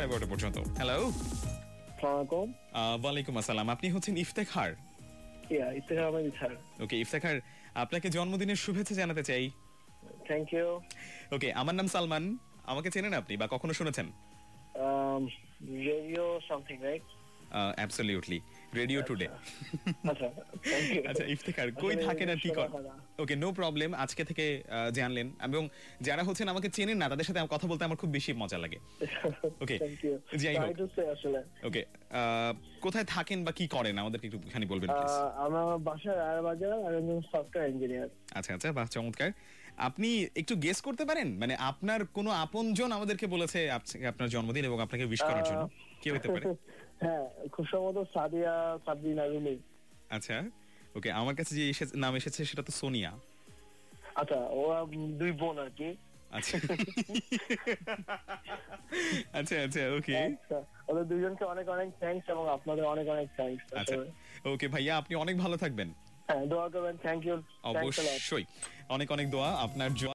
11টা পর্যন্ত। হ্যালো, আসসালামু ওয়ালাইকুম আসসালাম। আপনি হচ্ছেন ইফতেখার? ইফতেখার আহমেদ স্যার। ওকে ইফতেখার, আপনাকে জন্মদিনের শুভেচ্ছা জানাতে চাই। Thank you. ওকে, আমার নাম সালমান। আমাকে চেনেন আপনি বা কখনো শুনেছেন? Radio something right? Absolutely, radio today. আচ্ছা, থ্যাংক ইউ। আচ্ছা ইফতেখার, কই থাকেন আর কি করেন? ওকে, নো প্রবলেম, আজকে থেকে জানলেন। এবং যারা হচ্ছেন আমাকে চেনেন না, তাদের সাথে কথা বলতে আমার খুব বেশি মজা লাগে। ওকে, থ্যাংক ইউ। যাই হোক, আসলে ওকে, কোথায় থাকেন বা কি করেন আমাদেরকে একটুখানি বলবেন প্লিজ? আমার বাসা রায়বাজার, আমি একজন সফটওয়্যার ইঞ্জিনিয়ার। আচ্ছা আচ্ছা, বাহ, চমৎকার। আপনি একটু গেস করতে পারেন, মানে আপনার কোনো আপনজন আমাদেরকে বলেছে আপনার জন্মদিন এবং আপনাকে উইশ করার জন্য? কি হতে পারে? হ্যাঁ, খুব সম্ভবত সাদিয়া সাবরিনা রুমি। আচ্ছা, ওকে, আমার কাছে যে নাম এসেছে সেটা তো সোনিয়া। আচ্ছা, ওরা দুই বোন আর কি। আচ্ছা আচ্ছা আচ্ছা, ওকে। আচ্ছা, ওদের দুইজনকে অনেক অনেক থ্যাঙ্কস এবং আপনাদের অনেক অনেক থ্যাঙ্কস। আচ্ছা, ওকে ভাইয়া, আপনি অনেক ভালো থাকবেন। হ্যাঁ, দোয়া করবেন। Thank you. অবশ্যই, অনেক অনেক দোয়া আপনার জন্য।